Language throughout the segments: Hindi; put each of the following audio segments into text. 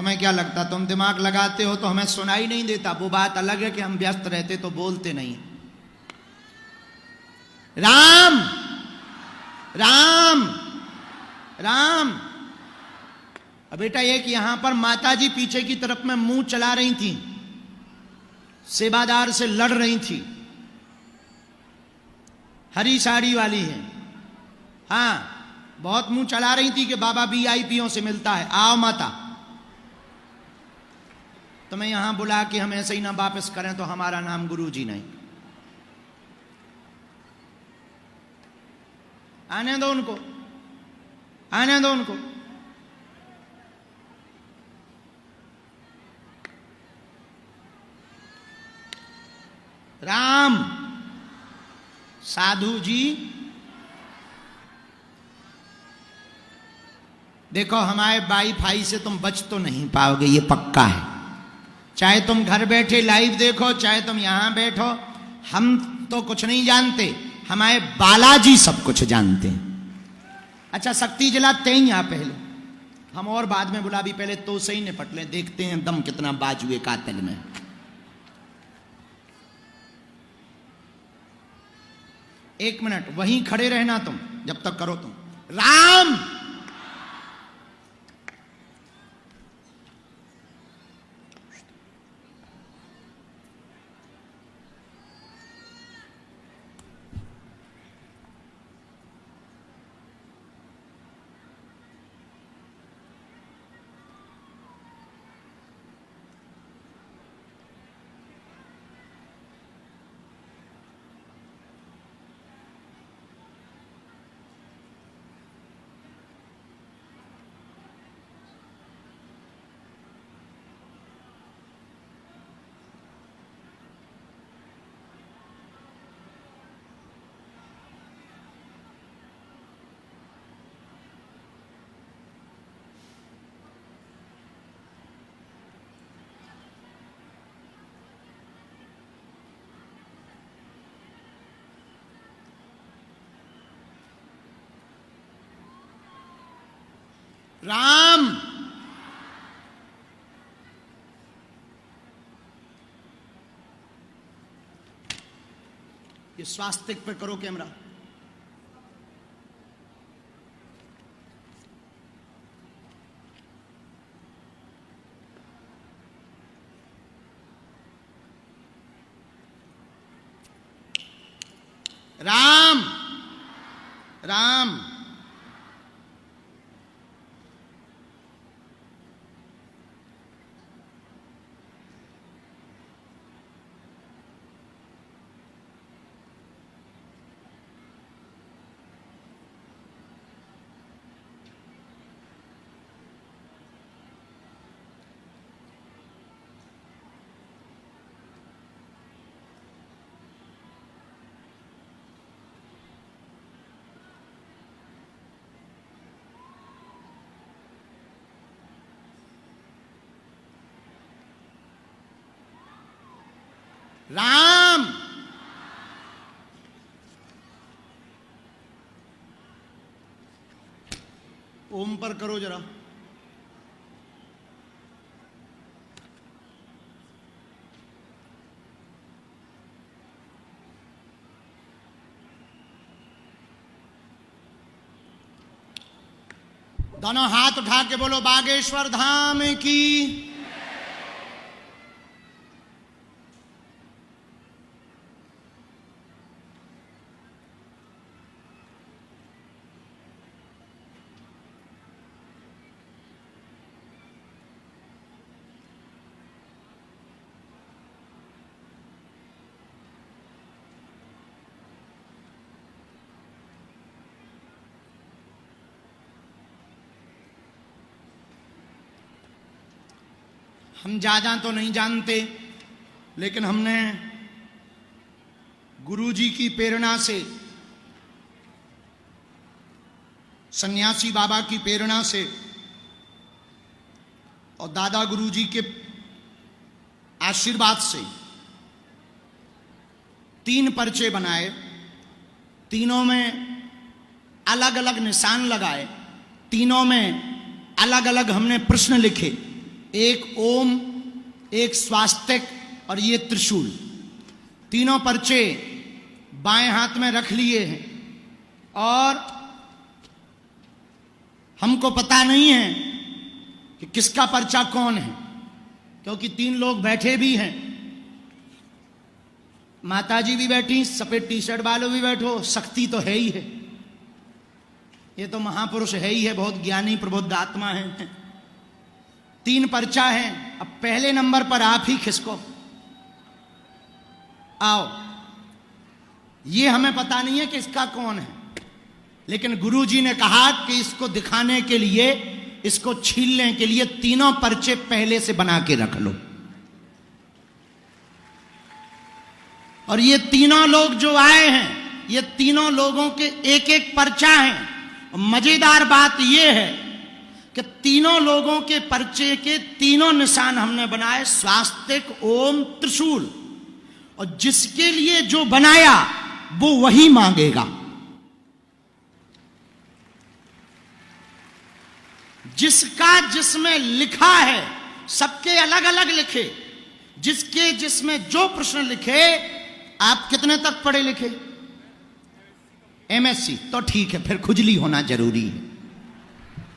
तुम्हें क्या लगता तुम दिमाग लगाते हो तो हमें सुनाई नहीं देता? वो बात अलग है कि हम व्यस्त रहते तो बोलते नहीं। राम राम राम। अब बेटा ये कि यहां पर माताजी पीछे की तरफ में मुंह चला रही थी, सेवादार से लड़ रही थी, हरी साड़ी वाली है, हाँ बहुत मुंह चला रही थी कि बाबा वीआईपीओ से मिलता है, आओ माता। तो मैं यहां बुला के हम ऐसे ही ना वापस करें तो हमारा नाम गुरुजी नहीं। आने दो उनको, आने दो उनको। राम साधु जी देखो, हमारे वाईफाई से तुम बच तो नहीं पाओगे, ये पक्का है। चाहे तुम घर बैठे लाइव देखो, चाहे तुम यहां बैठो, हम तो कुछ नहीं जानते, हमारे बालाजी सब कुछ जानते हैं। अच्छा शक्ति जलाते हैं यहां पहले, हम और बाद में बुला भी, पहले तो से ही निपट ले, देखते हैं दम कितना बाजुए कातिल में। एक मिनट वहीं खड़े रहना तुम, जब तक करो तुम। राम राम ये स्वास्तिक पे करो कैमरा। राम राम राम ओम पर करो जरा। दोनों हाथ उठा के बोलो बागेश्वर धाम की। हम ज्यादा तो नहीं जानते, लेकिन हमने गुरुजी की प्रेरणा से, सन्यासी बाबा की प्रेरणा से और दादा गुरुजी के आशीर्वाद से 3 पर्चे बनाए, तीनों में अलग अलग निशान लगाए, तीनों में अलग अलग हमने प्रश्न लिखे एक ओम, एक स्वास्तिक और ये त्रिशूल, तीनों पर्चे बाएं हाथ में रख लिए हैं। और हमको पता नहीं है कि किसका पर्चा कौन है, क्योंकि 3 लोग बैठे भी हैं। माताजी भी बैठी, सफेद टी शर्ट वालों भी बैठो, शक्ति तो है ही है, ये तो महापुरुष है ही है, बहुत ज्ञानी प्रबुद्ध आत्मा है। 3 पर्चा है। अब पहले नंबर पर आप ही खिसको, आओ। ये हमें पता नहीं है कि इसका कौन है, लेकिन गुरुजी ने कहा कि इसको दिखाने के लिए, इसको छीलने के लिए 3 पर्चे पहले से बना के रख लो। और ये 3 लोग जो आए हैं, ये 3 लोगों के एक एक पर्चा है। मजेदार बात यह है कि 3 लोगों के पर्चे के 3 निशान हमने बनाए, स्वास्तिक, ओम, त्रिशूल। और जिसके लिए जो बनाया वो वही मांगेगा। जिसका जिसमें लिखा है, सबके अलग अलग लिखे, जिसके जिसमें जो प्रश्न लिखे। आप कितने तक पढ़े लिखे? MSc, तो ठीक है, फिर खुजली होना जरूरी है।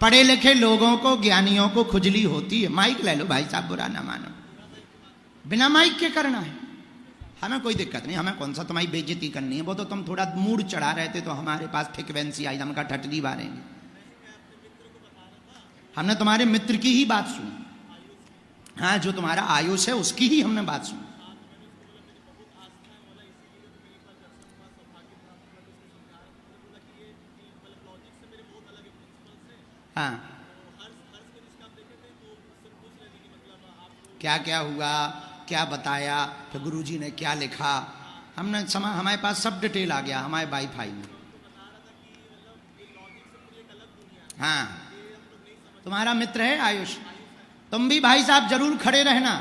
पढ़े लिखे लोगों को, ज्ञानियों को खुजली होती है। माइक ले लो भाई साहब, बुरा ना मानो। बिना माइक के करना है, हमें कोई दिक्कत नहीं, हमें कौन सा तुम्हारी बेइज्जती करनी है। वो तो तुम थोड़ा मूड चढ़ा रहे थे तो हमारे पास फ्रिक्वेंसी आई, हम का ठटरी मारेंगे। हमने तुम्हारे मित्र की ही बात सुनी, हाँ, जो तुम्हारा आयुष है उसकी ही हमने बात सुनी। हाँ, क्या क्या हुआ, क्या बताया, फिर गुरुजी ने क्या लिखा, हमने हमारे पास सब डिटेल आ गया हमारे वाईफाई में। हाँ, तुम्हारा मित्र है आयुष, तुम भी भाई साहब जरूर खड़े रहना।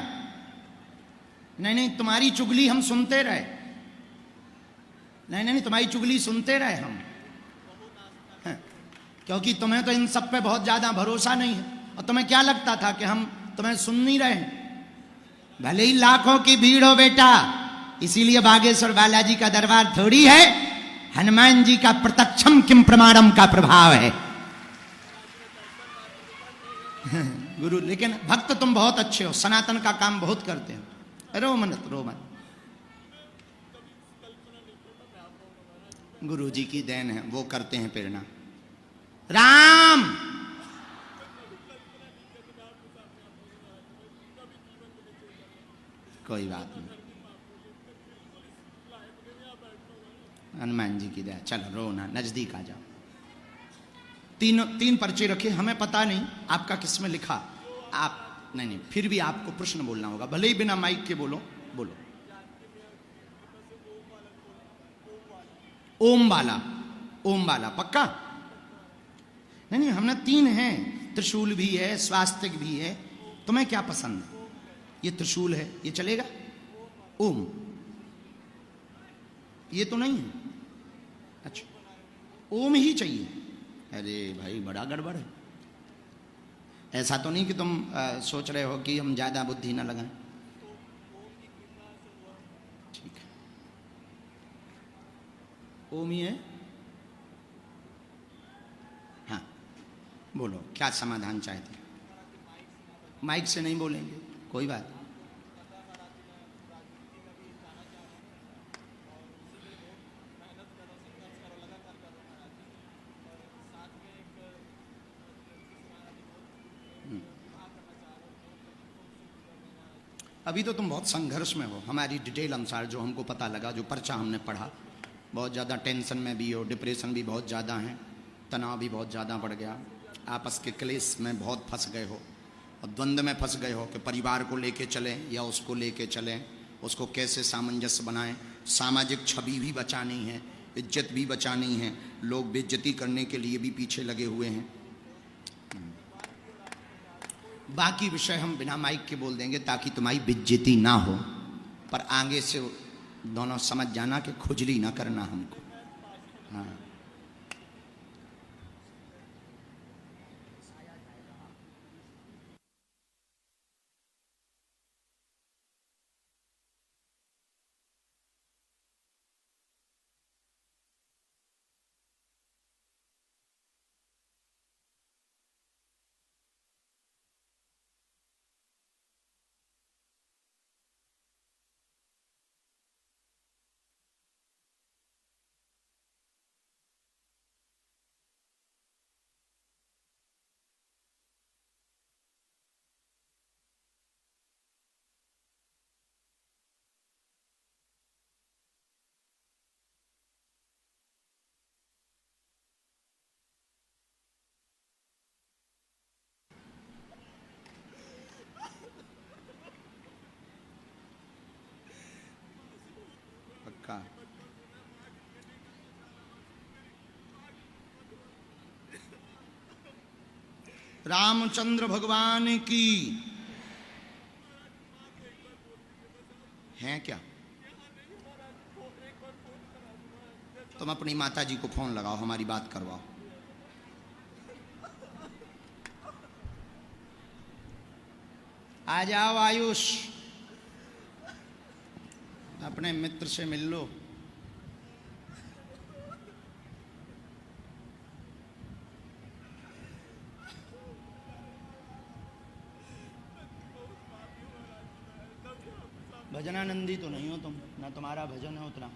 नहीं नहीं, तुम्हारी चुगली हम सुनते रहे, नहीं नहीं, तुम्हारी चुगली सुनते रहे हम, क्योंकि तुम्हें तो इन सब पे बहुत ज्यादा भरोसा नहीं है। और तुम्हें क्या लगता था कि हम तुम्हें सुन नहीं रहे हैं? भले ही लाखों की भीड़ हो बेटा, इसीलिए बागेश्वर बालाजी का दरबार थोड़ी है, हनुमान जी का प्रत्यक्षम किम प्रमाणम का प्रभाव है। गुरु, लेकिन भक्त तुम बहुत अच्छे हो, सनातन का काम बहुत करते हो। रो मत, रो मत, गुरु जी की देन है, वो करते हैं प्रेरणा। राम, कोई बात नहीं, हनुमान जी की दया। चलो रो ना, नजदीक आ जाओ। 3 पर्चे रखे, हमें पता नहीं आपका किसमें लिखा। आप नहीं, फिर भी आपको प्रश्न बोलना होगा, भले ही बिना माइक के बोलो। बोलो। ओम वाला, ओम वाला पक्का? नहीं, हमने 3 हैं, त्रिशूल भी है, स्वास्तिक भी है। तुम्हें क्या पसंद है? ये त्रिशूल है, ये चलेगा? ओम, ये तो नहीं है। अच्छा, ओम ही चाहिए? अरे भाई, बड़ा गड़बड़ है। ऐसा तो नहीं कि तुम सोच रहे हो कि हम ज्यादा बुद्धि ना लगाएं? ठीक है, ओम ही है। हाँ, बोलो, क्या समाधान चाहते हैं? माइक से नहीं बोलेंगे, कोई बात नहीं। अभी तो तुम बहुत संघर्ष में हो, हमारी डिटेल अनुसार जो हमको पता लगा, जो पर्चा हमने पढ़ा, बहुत ज़्यादा टेंशन में भी हो, डिप्रेशन भी बहुत ज़्यादा है, तनाव भी बहुत ज़्यादा बढ़ गया, आपस के क्लेश में बहुत फंस गए हो और द्वंद्व में फंस गए हो कि परिवार को लेके चलें या उसको लेके चलें, उसको कैसे सामंजस्य बनाएं। सामाजिक छवि भी बचानी है, इज्जत भी बचानी है, लोग बेइज्जती करने के लिए भी पीछे लगे हुए हैं। बाकी विषय हम बिना माइक के बोल देंगे ताकि तुम्हारी बेइज्जती ना हो, पर आगे से दोनों समझ जाना कि खुजली ना करना हमको। हाँ, पक्का। रामचंद्र भगवान की हैं क्या? तुम अपनी माता जी को फोन लगाओ, हमारी बात करवाओ। आ जाओ आयुष, अपने मित्र से मिल लो। भजनानंदी तो नहीं हो तुम, ना तुम्हारा भजन है उतना,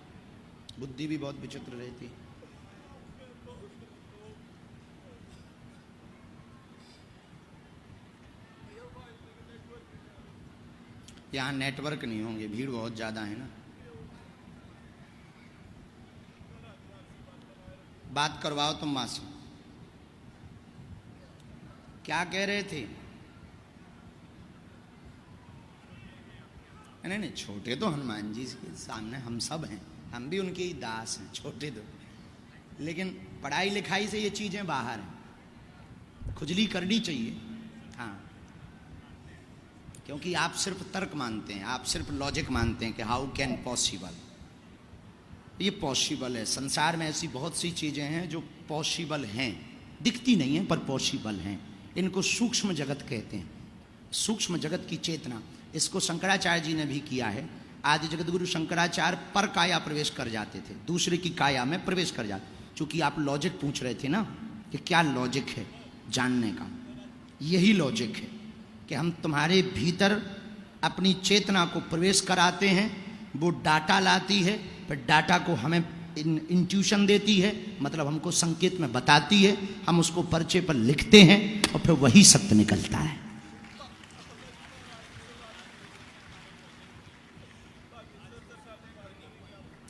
बुद्धि भी बहुत विचित्र रहती। यहाँ नेटवर्क नहीं होंगे, भीड़ बहुत ज्यादा है ना। बात करवाओ तुम मां से। क्या कह रहे थे? नहीं नहीं, छोटे तो हनुमान जी के सामने हम सब हैं, हम भी उनके ही दास हैं, छोटे तो। लेकिन पढ़ाई लिखाई से ये चीजें बाहर हैं, खुजली करनी चाहिए। हाँ, क्योंकि आप सिर्फ तर्क मानते हैं, आप सिर्फ लॉजिक मानते हैं कि हाउ कैन पॉसिबल। ये पॉसिबल है। संसार में ऐसी बहुत सी चीजें हैं जो पॉसिबल हैं, दिखती नहीं हैं पर पॉसिबल हैं। इनको सूक्ष्म जगत कहते हैं, सूक्ष्म जगत की चेतना। इसको शंकराचार्य जी ने भी किया है। आदि जगतगुरु शंकराचार्य पर काया प्रवेश कर जाते थे, दूसरे की काया में प्रवेश कर जाते। चूंकि आप लॉजिक पूछ रहे थे ना कि क्या लॉजिक है जानने का, यही लॉजिक है कि हम तुम्हारे भीतर अपनी चेतना को प्रवेश कराते हैं, वो डाटा लाती है, फिर डाटा को हमें इंट्यूशन देती है, मतलब हमको संकेत में बताती है, हम उसको पर्चे पर लिखते हैं और फिर वही सत्य निकलता है।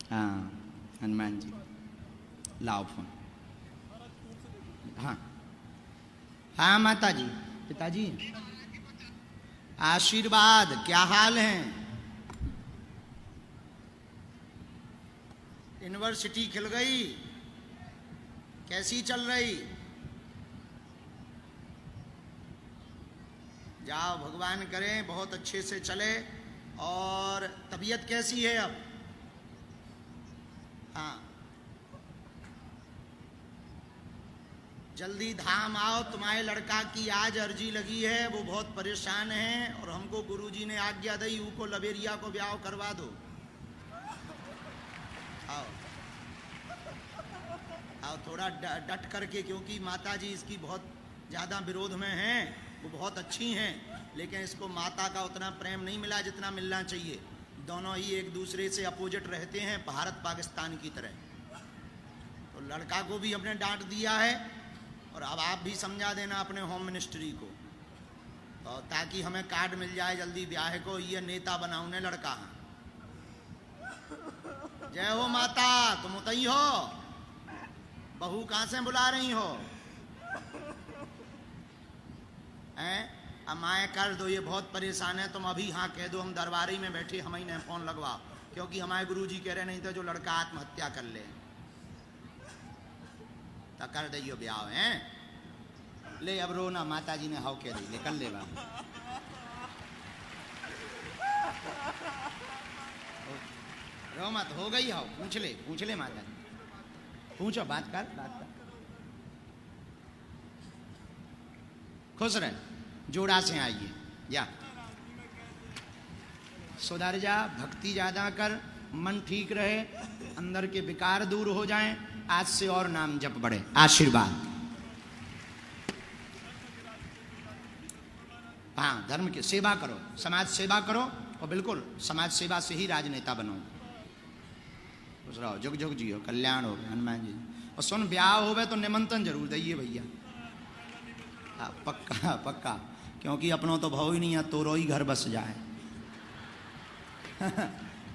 हाँ हनुमान जी, लाओ फोन। हाँ हाँ माता जी, पिताजी आशीर्वाद, क्या हाल है? यूनिवर्सिटी खिल गई, कैसी चल रही? जाओ, भगवान करें बहुत अच्छे से चले। और तबीयत कैसी है अब? हाँ, जल्दी धाम आओ, तुम्हारे लड़का की आज अर्जी लगी है, वो बहुत परेशान है और हमको गुरुजी ने आज्ञा दी उनको लबेरिया को ब्याह करवा दो। आओ आओ थोड़ा डट करके, क्योंकि माता जी इसकी बहुत ज़्यादा विरोध में हैं। वो बहुत अच्छी हैं, लेकिन इसको माता का उतना प्रेम नहीं मिला जितना मिलना चाहिए। दोनों ही एक दूसरे से अपोजिट रहते हैं, भारत पाकिस्तान की तरह। तो लड़का को भी हमने डांट दिया है और अब आप भी समझा देना अपने होम मिनिस्ट्री को, तो ताकि हमें कार्ड मिल जाए जल्दी ब्याह को। ये नेता बनाऊने लड़का। जय हो माता, तुम उतई हो, बहू कहां से बुला रही हो? हैं? अब माए कर दो, ये बहुत परेशान है। तुम अभी हाँ कह दो, हम दरबारी में बैठे, हम ही ने फोन लगवाओ, क्योंकि हमारे गुरुजी कह रहे नहीं थे जो लड़का आत्महत्या कर ले तो कर दियो ब्याह है। ले अब रोना, माता जी ने हाउ कह दी, ले कर ले बात। रो मत, हो गई हाउ, पूछ ले माता जी, पूछो, बात कर। खुश रहे, जोड़ा से आइए, जा सुधर जा, भक्ति ज्यादा कर, मन ठीक रहे, अंदर के विकार दूर हो जाएं। आज से और नाम जप बढ़े। आशीर्वाद। हाँ, धर्म की सेवा करो, समाज सेवा करो, और बिल्कुल समाज सेवा से ही राजनेता बनो। खुश रहो, जुग जुग जियो, कल्याण हो हनुमान जी। और सुन, ब्याह होवे तो निमंत्रण जरूर दइए भैया। हाँ पक्का पक्का, क्योंकि अपनों तो भाव ही नहीं है, तोरो ही घर बस जाए।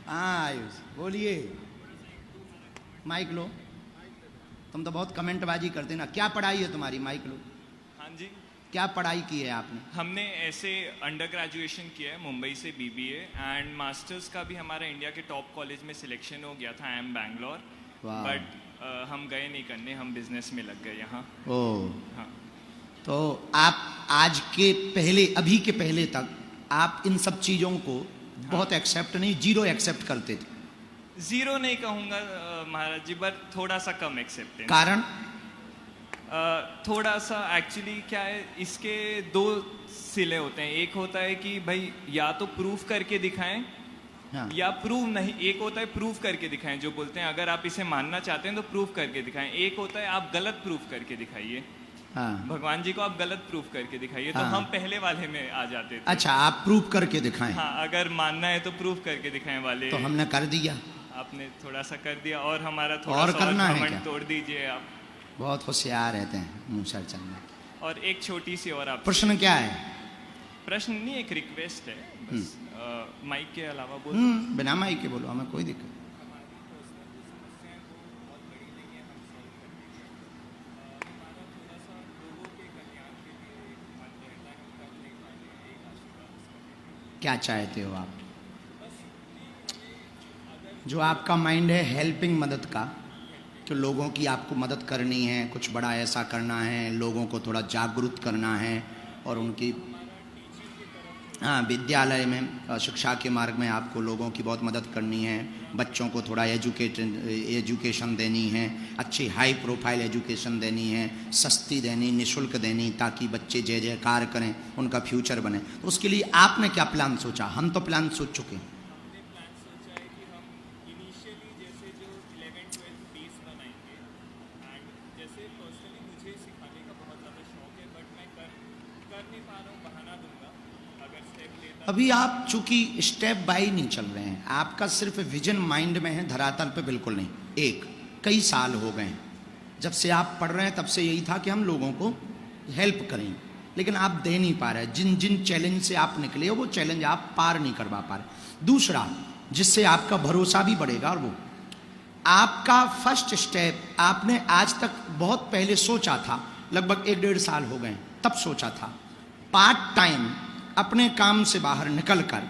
हाँ आयुष बोलिए, माइक लो। तुम तो बहुत कमेंट बाजी करते ना, क्या पढ़ाई है तुम्हारी? माइक लो। हाँ जी, क्या पढ़ाई की है आपने? हमने ऐसे अंडर ग्रेजुएशन किया है मुंबई से BBA, एंड मास्टर्स का भी हमारा इंडिया के टॉप कॉलेज में सिलेक्शन हो गया था, IIM बैंगलोर, बट हम गए नहीं करने, हम बिजनेस में लग गए यहाँ। ओह हाँ। तो आप आज के पहले, अभी के पहले तक आप इन सब चीज़ों को बहुत एक्सेप्ट नहीं, जीरो एक्सेप्ट करते थे? जीरो नहीं कहूँगा महाराज जी, बट थोड़ा सा कम एक्सेप्टेंस। कारण? थोड़ा सा एक्चुअली क्या है, इसके दो सिले होते हैं। एक होता है कि भाई या तो प्रूफ करके दिखाएं, हाँ। या प्रूव नहीं। एक होता है प्रूफ करके दिखाएं, जो बोलते हैं अगर आप इसे मानना चाहते हैं तो प्रूफ करके दिखाएं। एक होता है आप गलत प्रूफ करके दिखाइए। हाँ। भगवान जी को आप गलत प्रूफ करके दिखाइए। हाँ। तो हम पहले वाले में आ जाते थे। अच्छा, आप प्रूफ करके दिखाएं। हाँ, अगर मानना है तो प्रूफ करके दिखाएं वाले। तो हमने कर दिया। आपने थोड़ा सा कर दिया, और हमारा थोड़ा और सा करना है घमंड क्या? तोड़ दीजिए आप। बहुत होशियार रहते हैं मूसर चलने। और एक छोटी सी और आप प्रश्न क्या है? प्रश्न नहीं, एक रिक्वेस्ट है बस। माइक के अलावा बोल। बिना माइक के बोलो, हमें कोई दिक्कत। क्या चाहते हो आप? जो आपका माइंड है हेल्पिंग, मदद का, कि लोगों की आपको मदद करनी है, कुछ बड़ा ऐसा करना है, लोगों को थोड़ा जागरूक करना है, और उनकी हाँ विद्यालय में शिक्षा के मार्ग में आपको लोगों की बहुत मदद करनी है। बच्चों को थोड़ा एजुकेशन देनी है, अच्छी हाई प्रोफाइल एजुकेशन देनी है, सस्ती देनी, निःशुल्क देनी, ताकि बच्चे जय जयकार करें, उनका फ्यूचर बने। तो उसके लिए आपने क्या प्लान सोचा? हम तो प्लान सोच चुके हैं। अभी आप चूंकि स्टेप बाय नहीं चल रहे हैं, आपका सिर्फ विजन माइंड में है, धरातल पे बिल्कुल नहीं। एक कई साल हो गए जब से आप पढ़ रहे हैं, तब से यही था कि हम लोगों को हेल्प करें, लेकिन आप दे नहीं पा रहे। जिन जिन चैलेंज से आप निकले हो, वो चैलेंज आप पार नहीं करवा पा रहे। दूसरा, जिससे आपका भरोसा भी बढ़ेगा, और वो आपका फर्स्ट स्टेप आपने आज तक बहुत पहले सोचा था, लगभग 1-1.5 साल हो गए, तब सोचा था पार्ट टाइम अपने काम से बाहर निकलकर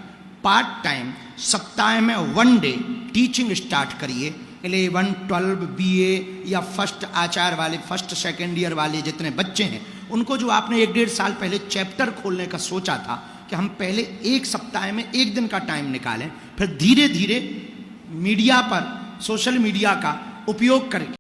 पार्ट टाइम सप्ताह में 1 डे टीचिंग स्टार्ट करिए। 11, 12 BA या फर्स्ट आचार वाले, फर्स्ट सेकेंड ईयर वाले जितने बच्चे हैं, उनको जो आपने 1-1.5 साल पहले चैप्टर खोलने का सोचा था कि हम पहले एक सप्ताह में 1 दिन का टाइम निकालें, फिर धीरे धीरे मीडिया पर, सोशल मीडिया का उपयोग करके